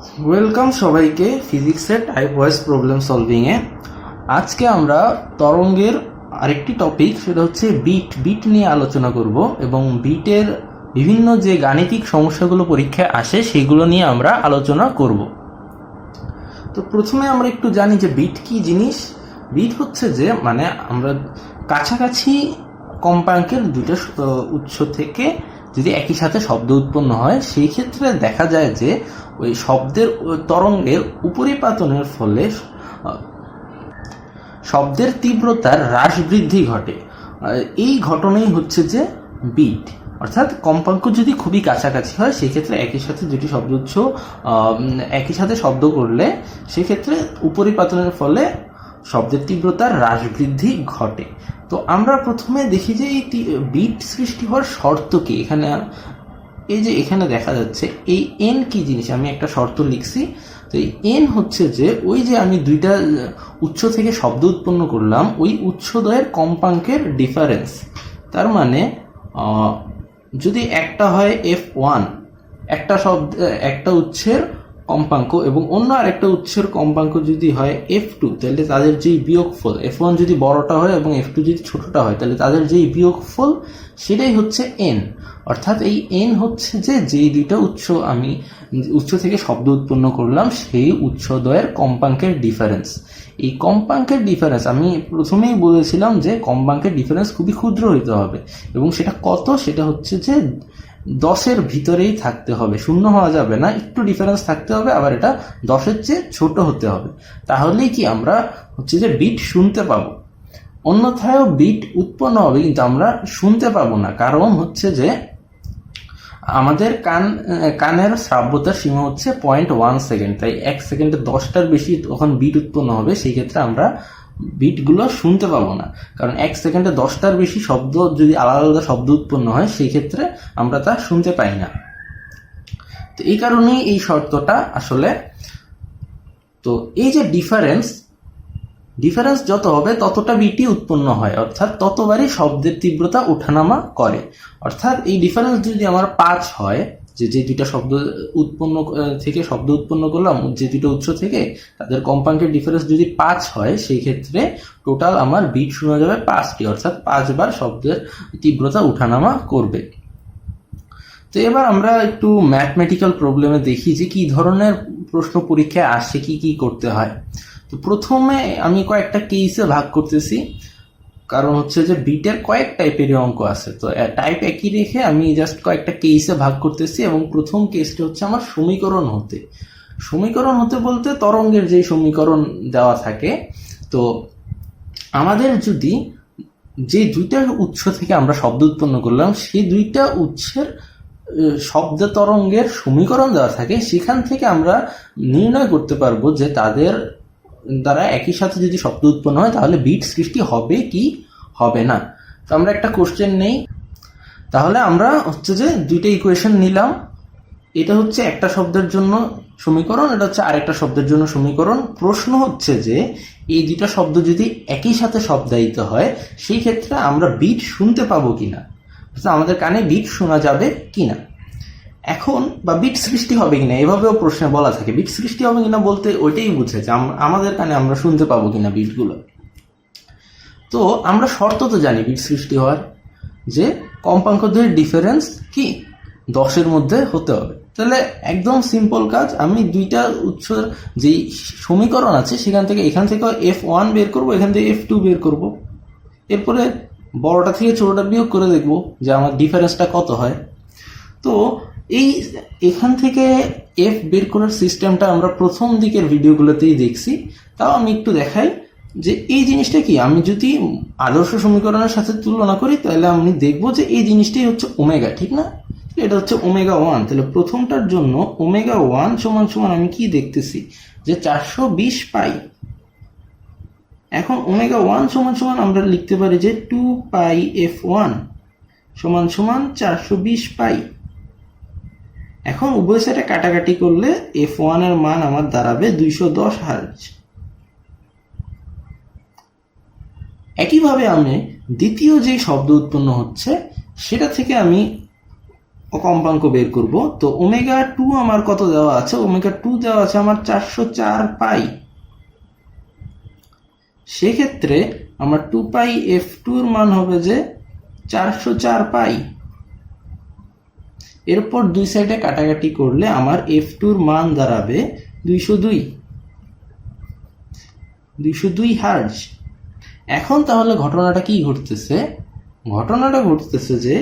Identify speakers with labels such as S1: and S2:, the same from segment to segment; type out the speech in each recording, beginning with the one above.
S1: Welcome সবাইকে ফিজিক্সের type wise problem সলভিংয়ে। আজকে আমরা তরঙ্গের আরেকটি টপিক, সেটা হচ্ছে বিট নিয়ে আলোচনা করব এবং বিটের বিভিন্ন যে গাণিতিক সমস্যাগুলো পরীক্ষায় আসে সেগুলো নিয়ে আমরা আলোচনা করব। তো প্রথমে আমরা একটু জানি যে বিট কি জিনিস। বিট হচ্ছে যে আমরা কাছাকাছি কম্পাঙ্কের দুটো উৎস থেকে যদি একই সাথে শব্দ উৎপন্ন হয়, সেই ক্ষেত্রে দেখা যায় যে ওই শব্দের তরঙ্গের উপরিপাতনের ফলে শব্দের তীব্রতার হ্রাস বৃদ্ধি ঘটে। এই ঘটনাই হচ্ছে যে বিট। অর্থাৎ কম্পাঙ্ক যদি খুবই কাছাকাছি হয়, সেক্ষেত্রে একই সাথে দুটি শব্দ উৎস একই সাথে শব্দ করলে সেক্ষেত্রে উপরিপাতনের ফলে শব্দের তীব্রতার হ্রাস বৃদ্ধি ঘটে। তো আমরা প্রথমে দেখি যে এই বিট সৃষ্টি হওয়ার শর্ত কি। এখানে দেখা যাচ্ছে এই এন কি জিনিস, আমি একটা শর্ত লিখছি। তো এই এন হচ্ছে যে ওই যে আমি দুইটা উৎস থেকে শব্দ উৎপন্ন করলাম, ওই উৎসদ্বয়ের কম্পাঙ্কের ডিফারেন্স। তার মানে যদি একটা হয় F1 একটা উৎসের কম্পাঙ্ক এবং অন্য আরেকটা উৎসের কম্পাঙ্ক যদি হয় F2, তাহলে তাদের যেই বিয়োগফল, F1 যদি বড়টা হয় এবং F2 যদি ছোটটা হয়, তাহলে তাদের যেই বিয়োগফল সেটাই হচ্ছে n। অর্থাৎ এই n হচ্ছে যে যেই দুইটা উৎস থেকে শব্দ উৎপন্ন করলাম সেই উৎসদ্বয়ের কম্পাঙ্কের ডিফারেন্স। এই কম্পাঙ্কের ডিফারেন্স আমি প্রথমেই বলেছিলাম যে কম্পাঙ্কের ডিফারেন্স খুবই ক্ষুদ্র হইতে হবে, এবং সেটা কত, সেটা হচ্ছে যে 10-এর ভিতরেই থাকতে হবে, শূন্য হওয়া যাবে না, একটু ডিফারেন্স থাকতে হবে, আবার এটা 10-এর চেয়ে ছোট হতে হবে। তাহলেই কি আমরা হচ্ছে যে বিট শুনতে পাবো। অন্যথায়ও বিট উৎপন্ন হবে কিন্তু আমরা শুনতে পাবো না, কারণ হচ্ছে যে আমাদের কানের শ্রাব্যতার সীমা হচ্ছে 0.1 সেকেন্ড। তাই 1 সেকেন্ডে 10টার বেশি তখন বিট উৎপন্ন হবে, সেই ক্ষেত্রে আমরা বিটগুলো শুনতে পাবো না। কারণ 1 সেকেন্ডে 10টার বেশি শব্দ যদি আলাদা আলাদা শব্দ উৎপন্ন হয়, সেই ক্ষেত্রে আমরা তা শুনতে পাই না। তো এই কারণেই এই শর্তটা আসলে। তো এই যে ডিফারেন্স যত হবে ততটা বিটই উৎপন্ন হয়, অর্থাৎ ততবারই শব্দের তীব্রতা ওঠানামা করে। অর্থাৎ এই ডিফারেন্স যদি আমার 5 হয়, যে দুইটা শব্দ উৎপন্ন করলাম, যে দুটো উৎস থেকে তাদের কম্পাঙ্কের ডিফারেন্স যদি 5 হয়, সেই ক্ষেত্রে টোটাল আমার বিট শোনা যাবে 5টি, অর্থাৎ 5 বার শব্দের তীব্রতা উঠানামা করবে। তো এবার আমরা একটু ম্যাথমেটিক্যাল প্রবলেমে দেখি যে কি ধরনের প্রশ্ন পরীক্ষায় আসে, কি করতে হয়। তো প্রথমে আমি কয়েকটা কেসে ভাগ করতেছি, কারণ হচ্ছে যে বিটের কয়েক টাইপেরই অঙ্ক আছে। তো টাইপ একই রেখে আমি জাস্ট কয়েকটা কেসে ভাগ করতেছি। এবং প্রথম কেসটা হচ্ছে আমার সমীকরণ হতে বলতে তরঙ্গের যে সমীকরণ দেওয়া থাকে। তো আমাদের যদি যে দুইটা উৎস থেকে আমরা শব্দ উৎপন্ন করলাম, সেই দুইটা উৎসের শব্দ তরঙ্গের সমীকরণ দেওয়া থাকে, সেখান থেকে আমরা নির্ণয় করতে পারবো যে তাদের দ্বারা একই সাথে যদি শব্দ উৎপন্ন হয়, তাহলে বিট সৃষ্টি হবে কি হবে না। তো আমরা একটা কোশ্চেন নেই। তাহলে আমরা হচ্ছে যে দুইটা ইকুয়েশন নিলাম। এটা হচ্ছে একটা শব্দের জন্য সমীকরণ, এটা হচ্ছে আরেকটা শব্দের জন্য সমীকরণ। প্রশ্ন হচ্ছে যে এই দুইটা শব্দ যদি একই সাথে শব্দায়িত হয়, সেই ক্ষেত্রে আমরা বিট শুনতে পাবো কিনা, আমাদের কানে বিট শোনা যাবে কিনা। এখন বা বিট সৃষ্টি হবে কিনা, এভাবেও প্রশ্নে বলা থাকে। বিট সৃষ্টি হবে কিনা বলতে ওইটাই বুঝে যে আমাদের কানে আমরা শুনতে পাবো কিনা বিটগুলো। তো আমরা শর্ত তো জানি বিট সৃষ্টি হওয়ার, যে কম্পাঙ্কদের ডিফারেন্স কি 10-এর মধ্যে হতে হবে। তাহলে একদম সিম্পল কাজ, আমি দুইটা উৎসের যেই সমীকরণ আছে সেখান থেকে এখান থেকে F1 বের করব, এখান থেকে F2 বের করব। এরপরে বড়টা থেকে ছোটটা বিয়োগ করে দেখবো যে আমার ডিফারেন্সটা কত হয়। তো এখান থেকে এফ বের করার সিস্টেমটা আমরা প্রথম দিকের ভিডিওগুলোতেই দেখছি। তাও আমি একটু দেখাই যে এই জিনিসটা কি। আমি যদি আদর্শ সমীকরণের সাথে তুলনা করি, তাহলে আমি দেখবো যে এই জিনিসটাই হচ্ছে ওমেগা, ঠিক না? এটা হচ্ছে ওমেগা 1। তাহলে প্রথমটার জন্য ওমেগা 1 সমান আমি কি দেখতেছি যে 420 পাই। এখন ওমেগা 1 সমান আমরা লিখতে পারি যে 2 পাই F1 সমান 420 পাই। এখন উভয় সাইডে কাটাকাটি করলে F1 এর মান আমার দাঁড়াবে 210 হার্জ। একইভাবে আমি দ্বিতীয় যে শব্দ উৎপন্ন হচ্ছে সেটা থেকে আমি কম্পাঙ্ক বের করব। তো ওমেগা 2 আমার কত দেওয়া আছে? ওমেগা 2 দেওয়া আছে আমার 404 পাই। সেক্ষেত্রে আমার 2 পাই f2 এর মান হবে যে 404 পাই। এরপর দুই সাইডে কাটাকাটি করলে আমার f2 এর মান দাঁড়াবে 202 হার্জ। এখন তাহলে ঘটনাটা কি ঘটতেছে? ঘটনাটা ঘটতেছে যে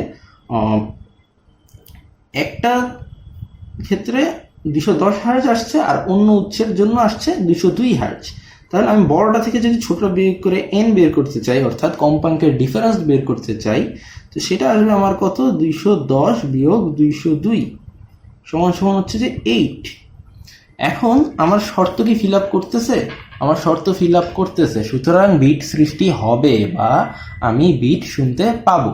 S1: একটা ক্ষেত্রে 210 হার্জ আসছে আর অন্য উৎসের জন্য আসছে 202 হার্জ। তাহলে আমি বড়টা থেকে যদি ছোট বিয়োগ করে n বের করতে চাই, অর্থাৎ কম্পাঙ্কের ডিফারেন্স বের করতে চাই, তো সেটা আসবে আমার কত? 210 বিয়োগ 202 সমান সমান হচ্ছে যে 8। এখন আমার শর্ত কি ফিল আপ করতেছে? আমার শর্ত ফিল আপ করতেছে, সুতরাং বিট সৃষ্টি হবে বা আমি বিট শুনতে পাবো।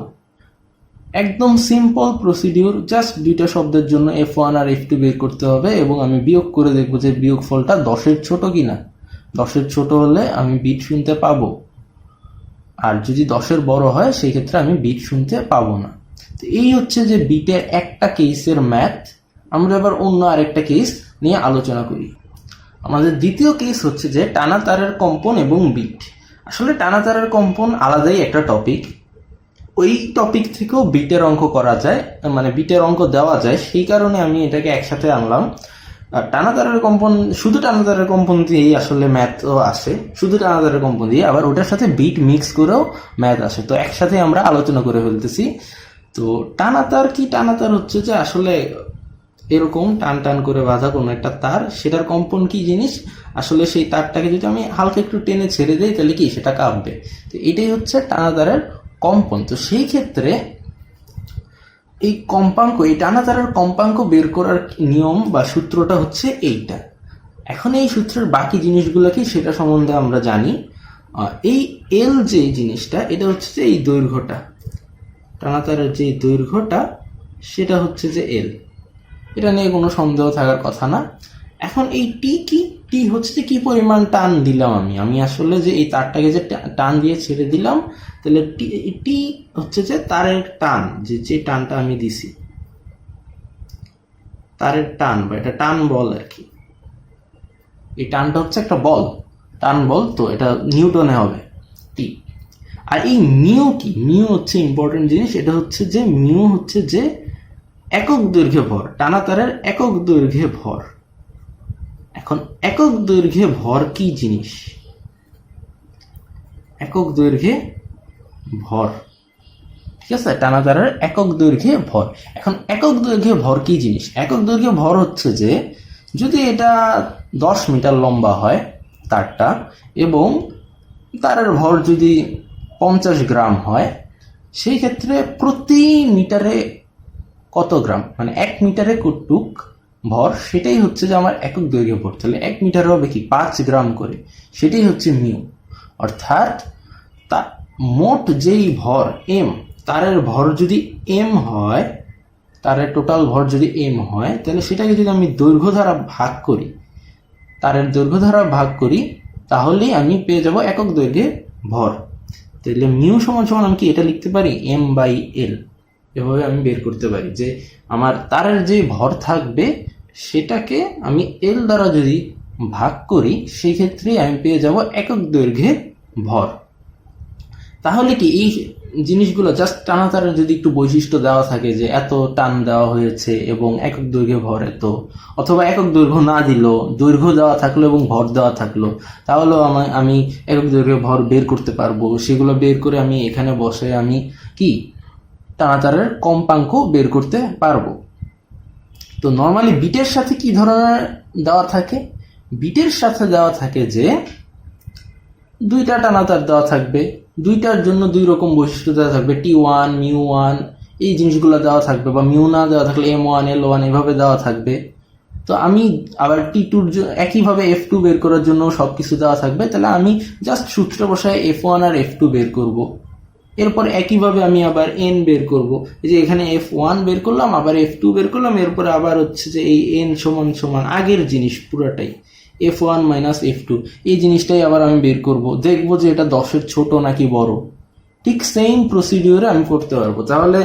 S1: একদম সিম্পল প্রসিডিউর, জাস্ট দুইটা শব্দের জন্য f1 আর f2 বের করতে হবে এবং আমি বিয়োগ করে দেখবো যে বিয়োগফলটা 10-এর ছোট কিনা। 10-এর ছোট হলে আমি বিট শুনতে পাবো, আর যদি 10-এর বড় হয় সেই ক্ষেত্রে আমি বিট শুনতে পাবো না। তো এই হচ্ছে যে বিটের একটা কেসের ম্যাথ। আমরা এবার অন্য আরেকটা কেস নিয়ে আলোচনা করি। আমাদের দ্বিতীয় কেস হচ্ছে যে টানা তারের কম্পন এবং বিট। আসলে টানা তারের কম্পন আলাদাই একটা টপিক, ওই টপিক থেকেও বিটের অঙ্ক করা যায়, মানে বিটের অঙ্ক দেওয়া যায়, সেই কারণে আমি এটাকে একসাথে আনলাম। টানা তারের কম্পন, শুধু টানা তারের কম্পন দিয়েই আসলে ম্যাথও আসে, শুধু টানা তারের কম্পন দিয়ে আবার ওটার সাথে বিট মিক্স করেও ম্যাথ আসে। তো একসাথে আমরা আলোচনা করে ফেলতেছি। তো টানা তার কি? টানা তার হচ্ছে যে আসলে এরকম টান টান করে বাঁধা কোনো একটা তার, সেটার কম্পন কি জিনিস? আসলে সেই তারটাকে যদি আমি হালকা একটু টেনে ছেড়ে দিই তাহলে কি সেটা কাঁপবে। তো এটাই হচ্ছে টানা তারের কম্পন। তো সেই ক্ষেত্রে এই কম্পাঙ্ক, এই টানা তারের কম্পাঙ্ক বের করার নিয়ম বা সূত্রটা হচ্ছে এইটা। এখন এই সূত্রের বাকি জিনিসগুলো কি সেটা সম্বন্ধে আমরা জানি। এই এল যে জিনিসটা, এটা হচ্ছে যে এই দৈর্ঘ্যটা, টানা তারের যে দৈর্ঘ্যটা সেটা হচ্ছে যে এল, এটা নিয়ে কোনো সন্দেহ থাকার কথা না। এখন এই টি কি? টি হচ্ছে যে কি পরিমাণ টান দিলাম আমি আসলে যে এই তারটাকে যে টান দিয়ে ছেড়ে দিলাম, তাহলে টি হচ্ছে যে তারের টান, যে টানটা আমি দিছি, তারের টান বা এটা টান বল আর কি। এই টানটা হচ্ছে একটা বল, টান বল, তো এটা নিউটনে হবে টি। আর এই মিউ কি? মিউ হচ্ছে ইম্পর্টেন্ট জিনিস। এটা হচ্ছে যে মিউ হচ্ছে যে একক দৈর্ঘ্যে ভর, টানা তারের একক দৈর্ঘ্যে ভর। এখন একক দৈর্ঘ্যে ভর কি জিনিস? একক দৈর্ঘ্যে ভর, ঠিক আছে, টানা তারের একক দৈর্ঘ্যে ভর। এখন একক দৈর্ঘ্যে ভর কি জিনিস? একক দৈর্ঘ্যে ভর হচ্ছে যে যদি এটা 10 মিটার লম্বা হয় তারটা, এবং তারের ভর যদি 50 গ্রাম হয়, সেই ক্ষেত্রে প্রতি মিটারে কত গ্রাম, মানে 1 মিটারে কতটুক ভর, সেটাই হচ্ছে যে আমার একক দৈর্ঘ্যে ভর। তাহলে 1 মিটারে হবে কি 5 গ্রাম করে, সেটাই হচ্ছে মিউ। অর্থাৎ তা মোট যেই ভর এম, তারের ভর যদি এম হয়, তারের টোটাল ভর যদি এম হয়, তাহলে সেটাকে যদি আমি দৈর্ঘ্য দ্বারা ভাগ করি, তারের দৈর্ঘ্য দ্বারা ভাগ করি, তাহলেই আমি পেয়ে যাব একক দৈর্ঘ্যে ভর। তাহলে মিউ সমান সমান আমি কি এটা লিখতে পারি? M by L. এভাবে আমি বের করতে পারি যে আমার তারের যে ভর থাকবে সেটাকে আমি এল দ্বারা যদি ভাগ করি, সেই ক্ষেত্রে আমি পেয়ে যাব একক দৈর্ঘ্যে ভর। তাহলে কি এই জিনিসগুলো জাস্ট টানা তারের যদি একটু বৈশিষ্ট্য দেওয়া থাকে যে এত টান দেওয়া হয়েছে এবং একক দৈর্ঘ্যে ভর এত, অথবা একক দৈর্ঘ্য না দিল, দৈর্ঘ্য দেওয়া থাকলো এবং ভর দেওয়া থাকলো, তাহলেও আমি একক দৈর্ঘ্যে ভর বের করতে পারবো। সেগুলো বের করে আমি এখানে বসে আমি কি টানা তারের কম্পাঙ্ক বের করতে পারবো। তো নর্মালি বিটের সাথে কি ধরনের দেওয়া থাকে? বিটের সাথে দেওয়া থাকে যে দুইটা টানা তার দেওয়া থাকবে, দুইটার জন্য দুই রকম বৈশিষ্ট্য দেওয়া থাকবে, T1 μ1 এই জিনিসগুলো দেওয়া থাকবে, বা মিউ না দেওয়া থাকলে M1 L1 এভাবে দেওয়া থাকবে। তো আমি আবার T2 একইভাবে F2 বের করার জন্য সবকিছু দেওয়া থাকবে। তাহলে আমি জাস্ট সূত্র বসায় F1 আর F2 বের করব। এরপর একইভাবে আমি আবার n বের করব। এই যে এখানে F1 বের করলাম, আবার F2 বের করলাম, এরপরে আবার হচ্ছে যে এই n সমান সমান আগের জিনিস পুরাটাই F1 মাইনাস F2, এই জিনিসটাই আবার আমি বের করব। দেখবো যে এটা 10-এর ছোট নাকি বড়। ঠিক সেম প্রসিডিউরে আমি করতে পারবো। তাহলে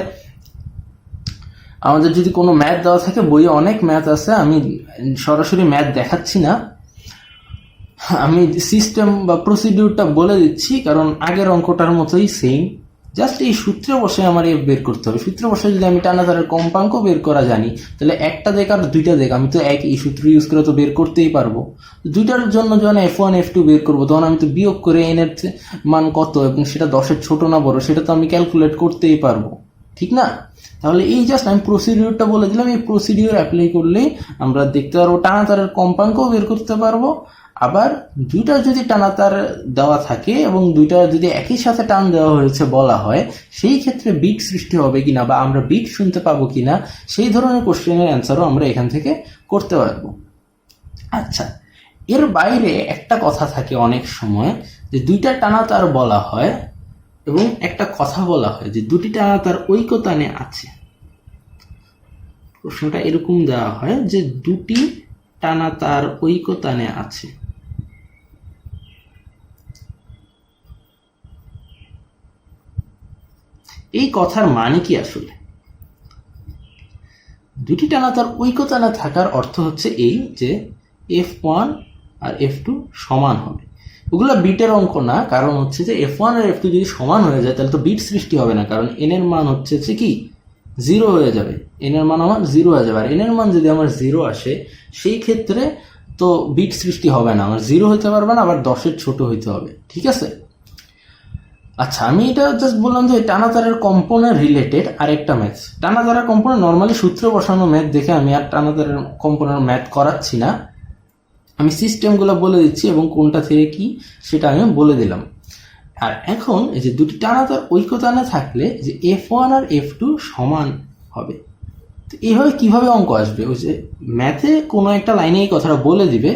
S1: আমাদের যদি কোনো ম্যাথ দেওয়া থাকে, বইয়ে অনেক ম্যাথ আছে, আমি সরাসরি ম্যাথ দেখাচ্ছি না, আমি সিস্টেম বা প্রসিডিউরটা বলে দিচ্ছি, কারণ আগের অঙ্কটার মতোই সেম। জাস্ট এই সূত্রে বসে আমার বের করতে হবে। সূত্রে বসে যদি আমি টানা তারের কম্পাঙ্ক বের করা জানি, তাহলে একটা দেখ আর দুইটা দেখ আমি তো এই সূত্র ইউজ করে তো বের করতেই পারবো। দুইটার জন্য যখন F1 F2 বের করবো, তখন আমি তো বিয়োগ করে n এর মান কত এবং সেটা 10-এর ছোট না বড় সেটা তো আমি ক্যালকুলেট করতেই পারবো, ঠিক না? তাহলে এই জাস্ট আমি প্রসিডিউরটা বলে দিলাম, এই প্রসিডিউর অ্যাপ্লাই করলেই আমরা দেখতে পারবো টানা তারের কম্পাঙ্কও বের করতে পারবো। আবার দুইটা যদি টানা তার দেওয়া থাকে এবং দুইটা যদি একই সাথে টান দেওয়া হয়েছে বলা হয়, সেই ক্ষেত্রে বিট সৃষ্টি হবে কিনা বা আমরা বিট শুনতে পাবো কিনা, সেই ধরনের কোশ্চেনের অ্যান্সারও আমরা এখান থেকে করতে পারবো। আচ্ছা, এর বাইরে একটা কথা থাকে অনেক সময় যে দুইটা টানা তার বলা হয় এবং একটা কথা বলা হয় যে দুটি টানা তার ঐকতানে আছে। প্রশ্নটা এরকম দেওয়া হয় যে দুটি টানা তার ঐকতানে আছে। এই কথার মানে কি আসলে? দুটি টানা তার ঐকতানে থাকার অর্থ হচ্ছে এই যে F1 আর F2 সমান হবে। ওগুলো বিটের অঙ্ক না, কারণ হচ্ছে যে F1 আর F2 যদি সমান হয়ে যায় তাহলে তো বিট সৃষ্টি হবে না, কারণ n এর মান হচ্ছে কি 0 হয়ে যাবে, n এর মান আমার 0 হয়ে যাবে। আর n এর মান যদি আমার 0 আসে, সেই ক্ষেত্রে তো বিট সৃষ্টি হবে না, আমার 0 হতে পারবে না, আবার 10-এর ছোট হইতে হবে, ঠিক আছে? আচ্ছা, আমি এটা জাস্ট বললাম যে টানা তারের কম্পনের রিলেটেড আরেকটা ম্যাথ। টানা তারের কম্পনের নর্মালি সূত্র বসানো ম্যাথ দেখে আমি আর টানা তারের কম্পনের ম্যাথ করাচ্ছি না, আমি সিস্টেমগুলো বলে দিচ্ছি এবং কোনটা থেকে কি সেটা আমি বলে দিলাম। আর এখন এই যে দুটি টানা তার ঐকতানে থাকলে যে F1 আর F2 সমান হবে, তো এইভাবে কিভাবে অঙ্ক আসবে? ওই যে ম্যাথে কোনো একটা লাইনে এই কথাটা বলে দিবে,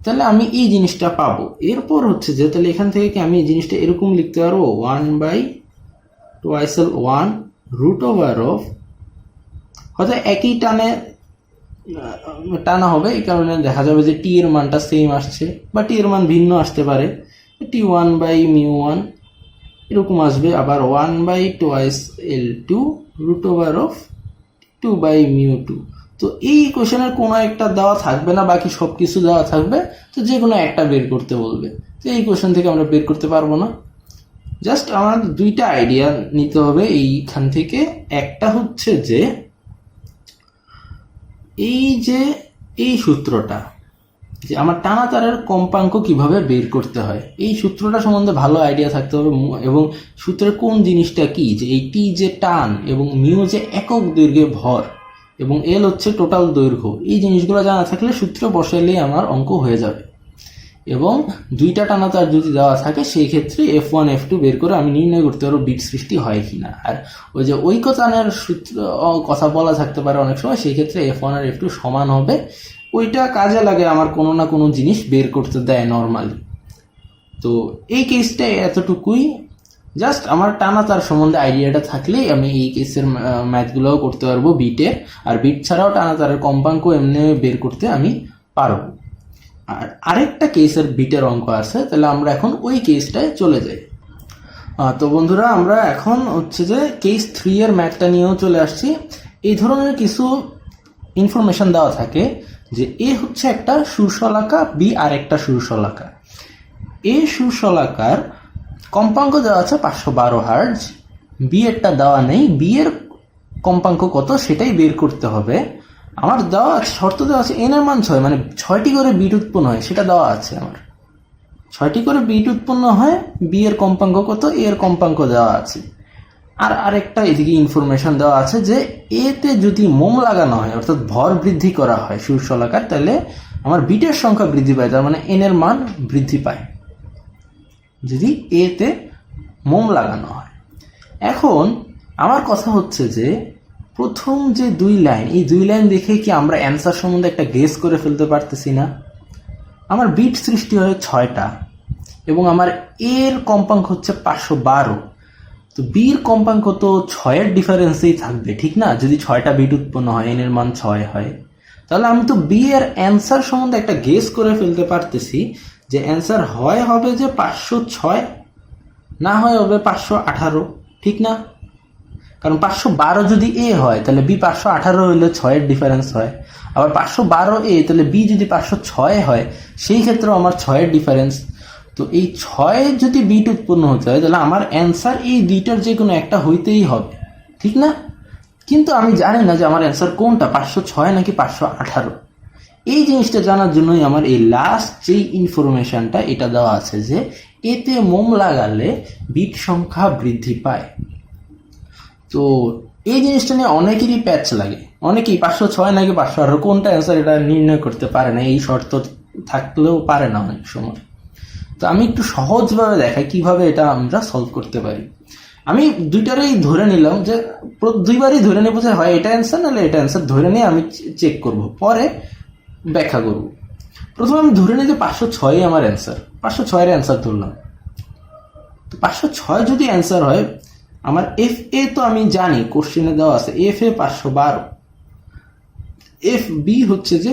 S1: তাহলে আমি এই জিনিসটা পাবো। এরপর হচ্ছে যে তাহলে এখান থেকে কি আমি এই জিনিসটা এরকম লিখতে পারবো 1/2l1 রুট ওভার অফ, হয়তো একই টানা হবে, এই কারণে দেখা যাবে যে টি এর মানটা সেম আসছে বা টি এর মান ভিন্ন আসতে পারে, T1/μ1 এরকম আসবে। আবার 1/2l2 রুট ওভার অফ 2/μ2। তো এই কোশ্চেনের কোনো একটা দেওয়া থাকবে না, বাকি সব কিছু দেওয়া থাকবে, তো যে কোনো একটা বের করতে বলবে। তো এই কোশ্চেন থেকে আমরা বের করতে পারবো না। জাস্ট আমার দুইটা আইডিয়া নিতে হবে এইখান থেকে। একটা হচ্ছে যে এই সূত্রটা, যে আমার টানা তারের কম্পাঙ্ক কিভাবে বের করতে হয়, এই সূত্রটা সম্বন্ধে ভালো আইডিয়া থাকতে হবে, এবং সূত্রের কোন জিনিসটা কি, যে এই টি যে টান এবং মিউ যে একক দৈর্ঘ্যে ভর এবং এল হচ্ছে টোটাল দৈর্ঘ্য, এই জিনিসগুলো জানা থাকলে সূত্র বসাইলেই আমার অঙ্ক হয়ে যাবে। এবং দুইটা টানা তার যদি দেওয়া থাকে, সেই ক্ষেত্রে F1 F2 বের করে আমি নির্ণয় করতে পারবো বিট সৃষ্টি হয় কিনা। আর ওই যে ঐকতানের সূত্র কথা বলা থাকতে পারে অনেক সময়, সেই ক্ষেত্রে F1 আর F2 সমান হবে, ওইটা কাজে লাগে আমার কোনো না কোনো জিনিস বের করতে দেয় নর্মালি। তো এই কেসটা এতটুকুই, জাস্ট আমার টানা তার সম্বন্ধে আইডিয়াটা থাকলেই আমি এই কেসের ম্যাথগুলোও করতে পারবো বিটের। আর বিট ছাড়াও টানা তারের কম্পাঙ্ক এমনি বের করতে আমি পারবো। আর আরেকটা কেসের বিটের অঙ্ক আছে, তাহলে আমরা এখন ওই কেসটায় চলে যাই। তো বন্ধুরা, আমরা এখন হচ্ছে যে কেস 3 এর ম্যাথটা নিয়েও চলে আসছি। এই ধরনের কিছু ইনফরমেশন দেওয়া থাকে যে এ হচ্ছে একটা সুষলাকা, বি আর একটা সুষলাকা। এ সুষলাকার কম্পাঙ্ক দেওয়া আছে 512 হার্জ, বি এরটা দেওয়া নেই, বি এর কম্পাঙ্ক কত সেটাই বের করতে হবে। আমার দেওয়া আছে, শর্ত দেওয়া আছে এন এর মান 6, মানে 6টি করে বিট উৎপন্ন হয় সেটা দেওয়া আছে। আমার 6টি করে বিট উৎপন্ন হয়, বি এর কম্পাঙ্ক কত, এ এর কম্পাঙ্ক দেওয়া আছে। আর আরেকটা এদিকে ইনফরমেশন দেওয়া আছে যে এতে যদি মোম লাগানো হয়, অর্থাৎ ভর বৃদ্ধি করা হয় সুষলাকার, তাহলে আমার বিটের সংখ্যা বৃদ্ধি পায়, তার মানে এন এর মান বৃদ্ধি পায় যদি এতে মোম লাগানো হয়। এখন আমার কথা হচ্ছে যে প্রথম যে দুই লাইন, এই দুই লাইন দেখে কি আমরা অ্যান্সার সম্বন্ধে একটা গেস করে ফেলতে পারতেছি না? আমার বিট সৃষ্টি হয় 6টা এবং আমার এর কম্পাঙ্ক হচ্ছে 512, তো বির কম্পাঙ্ক তো 6-এর ডিফারেন্সেই থাকবে, ঠিক না? যদি 6টা বিট উৎপন্ন হয়, এন এর মান 6 হয়, তাহলে আমি তো বি এর অ্যান্সার সম্বন্ধে একটা গেস করে ফেলতে পারতেছি যে অ্যান্সার হবে যে 506, না হয় হবে 518, ঠিক না? কারণ 512 যদি এ হয় তাহলে বি 518 হইলে 6-এর ডিফারেন্স হয়, আবার 512 এ তাহলে বি যদি 506 হয় সেই ক্ষেত্রেও আমার 6-এর ডিফারেন্স। তো এই 6 যদি বিট উৎপন্ন হতে হয় তাহলে আমার অ্যান্সার এই দুইটার যে কোনো একটা হইতেই হবে, ঠিক না? কিন্তু আমি জানি না যে আমার অ্যান্সার কোনটা, 506 নাকি 518। এই জিনিসটা জানার জন্যই আমার এই লাস্ট যেই ইনফরমেশনটা এটা দেওয়া আছে যে এতে মোম লাগালে বিট সংখ্যা বৃদ্ধি পায়। তো এই জিনিসটা নিয়ে অনেকেরই প্যাচ লাগে, অনেকেই 506 নাকি 518 কোনটা অ্যান্সার এটা নির্ণয় করতে পারে না, এই শর্ত থাকলেও পারে না অনেক সময়। তো আমি একটু সহজভাবে দেখাই কিভাবে এটা আমরা সলভ করতে পারি। আমি দুইটারই ধরে নিলাম যে দুইবারই ধরে নেবো যে হয় এটা অ্যান্সার নাহলে এটা অ্যান্সার, ধরে নিয়ে আমি চেক করব, পরে ব্যাখ্যা করব। প্রথমে আমি ধরে নিই যে 506 আমার অ্যান্সার, 506-এর অ্যান্সার ধরলাম। তো 506 যদি অ্যান্সার হয়, আমার এফ এ তো আমি জানি কোশ্চেনে দেওয়া আছে এফ এ 512, এফ বি হচ্ছে যে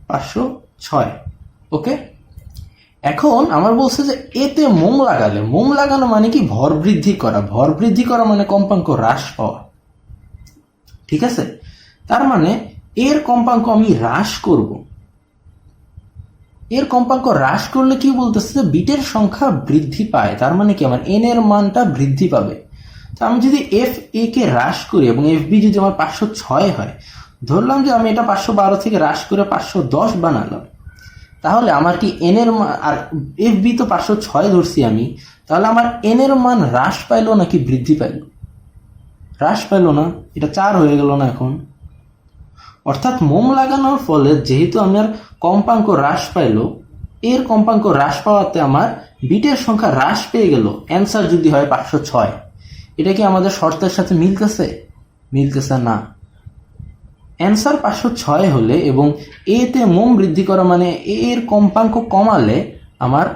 S1: 506। ওকে, এখন আমার বলছে যে এতে মোম লাগালে, মোম লাগানো মানে কি ভর বৃদ্ধি করা, ভর বৃদ্ধি করা মানে কম্পাঙ্ক হ্রাস পাওয়া, ঠিক আছে? তার মানে এর কম্পাঙ্ক আমি হ্রাস করব। এর কম্পাঙ্ক হ্রাস করলে কি বলতেছে যে বিটের সংখ্যা বৃদ্ধি পায়, তার মানে কি আমার এন এর মানটা বৃদ্ধি পাবে। তো আমি যদি এফ এ কে হ্রাস করি এবং এফ বি যদি আমার 506 হয়, ধরলাম যে আমি এটা 512 থেকে হ্রাস করে 510 বানালাম, তাহলে আমার কি এন এর মান, আর এফ বি তো 506 ধরছি আমি, তাহলে আমার এন এর মান হ্রাস পাইলো নাকি বৃদ্ধি পাইল? হ্রাস পাইলো না, এটা 4 হয়ে গেল না এখন। অর্থাৎ মোম লাগানোর ফলে যেহেতু আমার কম্পাঙ্ক হ্রাস পাইল, এর কম্পাঙ্ক হ্রাস পাওয়াতে আমার বিটের সংখ্যা হ্রাস পেয়ে গেল, অ্যান্সার যদি হয় 506। এটা কি আমাদের শর্তের সাথে মিলতেছে? মিলতেছে না। অ্যান্সার 506 হলে এবং এতে মোম বৃদ্ধি করা মানে এর কম্পাঙ্ক কমালে আমার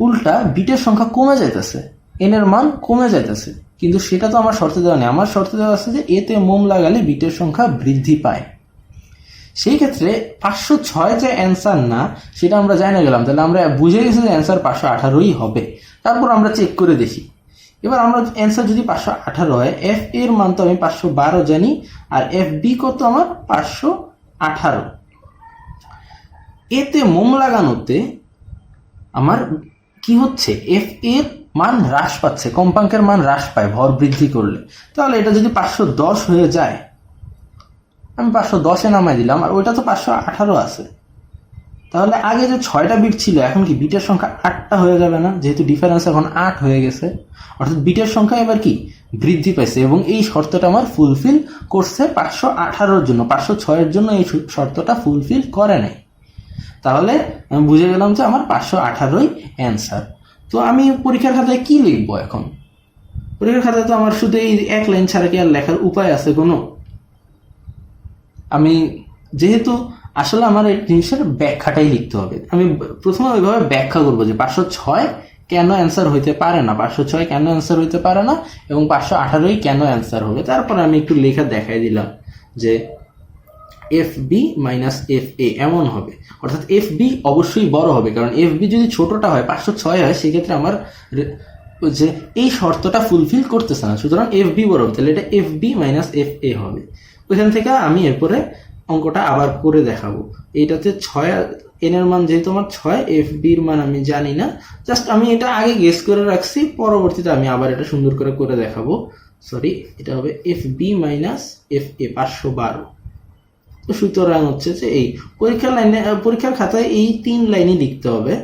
S1: উল্টা বিটের সংখ্যা কমে যাইতেছে, এন এর মান কমে যাইতেছে। কিন্তু সেটা তো আমার শর্তে দেওয়া নেই, আমার শর্তে দেওয়া আছে যে এতে মোম লাগালে বিটের সংখ্যা বৃদ্ধি পায়। সেই ক্ষেত্রে 506 যে অ্যান্সার না সেটা আমরা জানা গেলাম, তাহলে আমরা বুঝে গেছি যে অ্যান্সার 518ই হবে। তারপর আমরা চেক করে দেখি। এবার আমরা অ্যান্সার যদি 518 হয়, এফ এর মান তো আমি 512 জানি, আর এফ বি কত আমার 518। এতে মোম লাগানোতে আমার কি হচ্ছে, এফ এর মান হ্রাস পাচ্ছে, কম্পাঙ্কের মান হ্রাস পায় ভর বৃদ্ধি করলে। তাহলে এটা যদি 510 হয়ে যায়, আমি 510-এ নামাই দিলাম, আর ওইটা তো 518 আছে, তাহলে আগে যে 6টা বিট ছিল এখন কি বিটের সংখ্যা 8টা হয়ে যাবে না? যেহেতু ডিফারেন্স এখন 8 হয়ে গেছে, অর্থাৎ বিটের সংখ্যা এবার কি বৃদ্ধি পাইছে, এবং এই শর্তটা আমার ফুলফিল করছে 518-র জন্য, 506-এর জন্য এই শর্তটা ফুলফিল করে নাই। তাহলে আমি বুঝে গেলাম যে আমার 518ই অ্যান্সার। তো আমি পরীক্ষার খাতায় কি লিখবো এখন? পরীক্ষার খাতায় তো আমার শুধু এই এক লাইন ছাড়া কি আর লেখার উপায় আছে কোনো? আমি যেহেতু আসলে আমার এই জিনিসের ব্যাখ্যাটাই লিখতে হবে, আমি প্রথমে ওইভাবে ব্যাখ্যা করবো যে 506 কেন অ্যান্সার হইতে পারে না, 506 কেন অ্যান্সার হইতে পারে না, এবং 518ই কেন অ্যান্সার হবে। তারপরে আমি একটু লেখা দেখাই দিলাম যে F B minus F A এমন হবে, অর্থাৎ এফ বি অবশ্যই বড় হবে, কারণ এফ বি যদি ছোটটা হয় 506 হয়, সেক্ষেত্রে আমার যে এই শর্তটা ফুলফিল করতেছে না, সুতরাং এফ বি বড় হবে, তাহলে এটা F B minus F A হবে। ওইখান থেকে আমি এরপরে অঙ্কটা আবার করে দেখাবো। এইটাতে 6 এন এর মান যেহেতু আমার 6, এফ বির মান আমি জানি না, জাস্ট আমি এটা আগে গেস করে রাখছি, পরবর্তীতে আমি আবার এটা সুন্দর করে দেখাবো। সরি, এটা হবে F B minus F A 512। তো সুতরাং হচ্ছে যে এই পরীক্ষার খাতায় এই 3 লাইনই লিখতে হবে,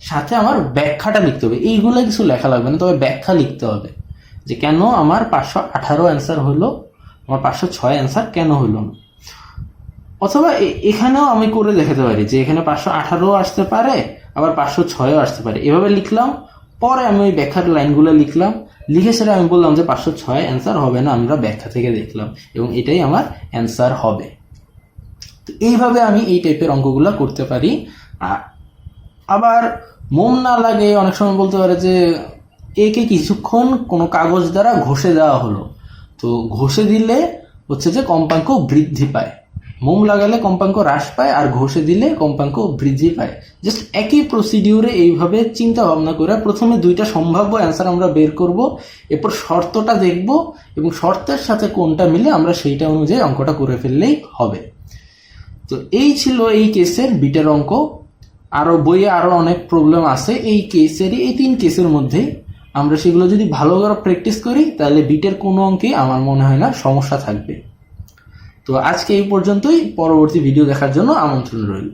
S1: সাথে আমার ব্যাখ্যাটা লিখতে হবে। এইগুলো কিছু লেখা লাগবে না, তবে ব্যাখ্যা লিখতে হবে যে কেন আমার 518 অ্যান্সার হলো, আমার 506 অ্যান্সার কেন হইল না। অথবা এখানেও আমি করে দেখাতে পারি যে এখানে 518 আসতে পারে, আবার 506 আসতে পারে, এভাবে লিখলাম। পরে আমি ওই ব্যাখ্যার লাইনগুলো লিখলাম, লিখে সেটা আমি বললাম যে 506 অ্যান্সার হবে না, আমরা ব্যাখ্যা থেকে দেখলাম, এবং এটাই আমার অ্যান্সার হবে। তো এইভাবে আমি এই টাইপের অঙ্কগুলো করতে পারি। আবার মোম না লাগে অনেক সময় বলতে পারে যে একে কিছুক্ষণ কোনো কাগজ দ্বারা ঘষে দেওয়া হলো, তো ঘষে দিলে হচ্ছে যে কম্পাঙ্ক বৃদ্ধি পায়, মোম লাগালে কম্পাঙ্ক হ্রাস পায় আর ঘষে দিলে কম্পাঙ্ক বৃদ্ধি পায়। জাস্ট একই প্রসিডিউরে এইভাবে চিন্তা ভাবনা করে প্রথমে দুইটা সম্ভাব্য অ্যান্সার আমরা বের করব, এরপর শর্তটা দেখব এবং শর্তের সাথে কোনটা মিলে আমরা সেইটা অনুযায়ী অঙ্কটা করে ফেললেই হবে। তো এই ছিল এই কেসের বিটের অঙ্ক। আরো বইয়ে আরো অনেক প্রবলেম আছে এই কেসেরই, এই 3 কেসের মধ্যে আমরা সেগুলো যদি ভালো করে প্র্যাকটিস করি তাহলে বিটের কোনো অঙ্কে আমার মনে হয় না সমস্যা থাকবে। তো আজকে এই পর্যন্তই, পরবর্তী ভিডিও দেখার জন্য আমন্ত্রণ রইল।